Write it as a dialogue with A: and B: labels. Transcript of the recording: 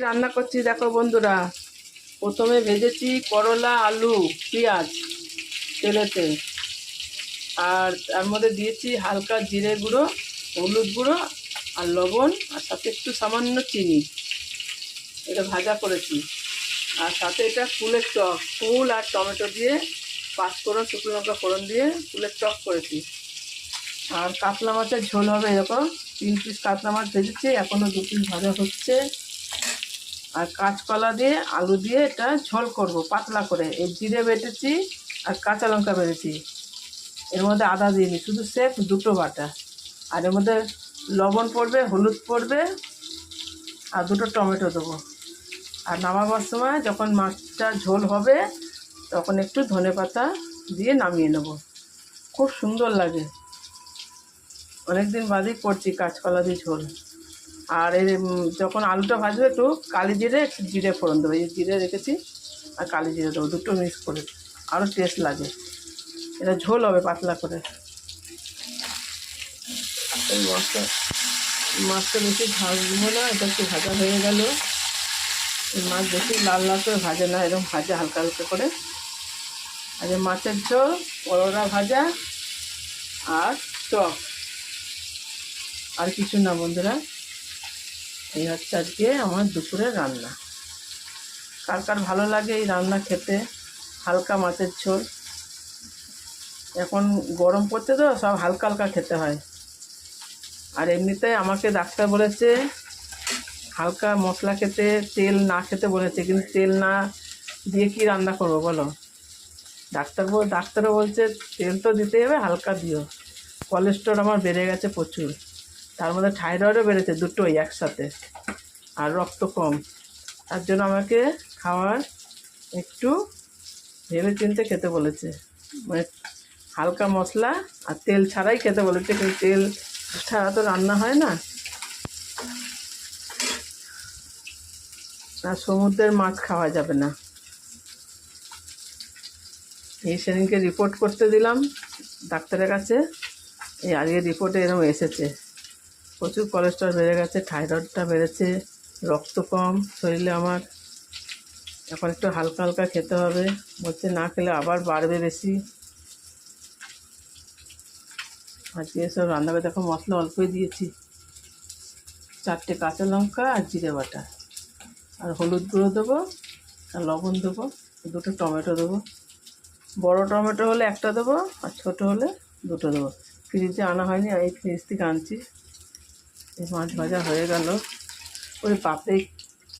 A: রান্না করছি দেখো বন্ধুরা। প্রথমে ভেজেছি করলা আলু পেঁয়াজ তেলেতে, আর তার মধ্যে দিয়েছি হালকা জিরে গুঁড়ো, হলুদ গুঁড়ো আর লবণ, আর সাথে একটু সামান্য চিনি। এটা ভাজা করেছি। আর সাথে এটা ফুলের টক, ফুল আর টমেটো দিয়ে, পাঁচফোড়ন শুকনো লঙ্কা ফোড়ন দিয়ে ফুলের টক করেছি। আর কাতলা মাছের ঝোল হবে এরকম। 3 পিস কাতলা মাছ ভেজেছি, এখনও 2 পিস ভাজা হচ্ছে। আর কাঁচকলা দিয়ে আলু দিয়ে এটা ঝোল করব পাতলা করে। এই জিরে বেটেছি আর কাঁচা লঙ্কা বেটেছি, এর মধ্যে আদা দিইনি, শুধু সেফ দুটো বাটা। আর এর মধ্যে লবণ পড়বে, হলুদ পড়বে, আর 2টো টমেটো দেবো। আর নামাবার সময় যখন মাছটা ঝোল হবে তখন একটু ধনেপাতা দিয়ে নামিয়ে নেব। খুব সুন্দর লাগে। অনেকদিন বাদেই করছি কাঁচকলা দিয়ে ঝোল। আর এই যখন আলুটা ভাজবে একটু কালি জিরে একটু জিরে ফোড়ন দেবো। এই জিরে রেখেছি আর কালি জিরে দেবো, দুটো মিক্স করে, আরও টেস্ট লাগে। এটা ঝোল হবে পাতলা করে। এই মাছটা বেশি ভাজবো না, এটা একটু ভাজা হয়ে গেল। এই মাছ বেশি লাল লাল করে ভাজে না, এরকম ভাজা হালকা হালকা করে। আর এই মাছের ঝোল, করলা ভাজা আর টক, আর কিছু না বন্ধুরা। এই হচ্ছে আজকে আমার দুপুরের রান্না। কার কার ভালো লাগে এই রান্না খেতে, হালকা মাছের ঝোল। এখন গরম পড়তে তো সব হালকা হালকা খেতে হয়। আর এমনিতে আমাকে ডাক্তার বলেছে হালকা মশলা খেতে, তেল না খেতে বলেছে। কিন্তু তেল না দিয়ে কি রান্না করবো বলো? ডাক্তারও বলছে তেল তো দিতেই হবে, হালকা দিও। কোলেস্ট্রল আমার বেড়ে গেছে প্রচুর, তার মধ্যে থাইরয়েডও বেড়েছে, দুটোই একসাথে। আর রক্ত কম, তার জন্য আমাকে খাওয়ার একটু ভেবে চিন্তে খেতে বলেছে। মানে হালকা মশলা আর তেল ছাড়াই খেতে বলেছে, কিন্তু তেল ছাড়া তো রান্না হয় না। আর সমুদ্রের মাছ খাওয়া যাবে না। এই সেদিনকে রিপোর্ট করতে দিলাম ডাক্তারের কাছে, এই আজকে রিপোর্টে এরকম এসেছে প্রচুর কোলেস্ট্রল বেড়ে গেছে, থাইরয়েডটা বেড়েছে, রক্ত কম শরীরে আমার। এখন একটু হালকা হালকা খেতে হবে বলছে, না খেলে আবার বাড়বে বেশি। আজকে সব রান্না করে দেখো মশলা অল্পই দিয়েছি, 4টে কাঁচা লঙ্কা আর জিরে বাটা, আর হলুদ গুঁড়ো দেবো, আর লবণ দেবো, 2টো টমেটো দেবো। বড় টমেটো হলে একটা দেবো, আর ছোটো হলে 2টো দেবো। ফ্রিজে আনা হয়নি, এই ফ্রিজ থেকে আনছি। এই মাছ ভাজা হয়ে গেল। ওই বাপরে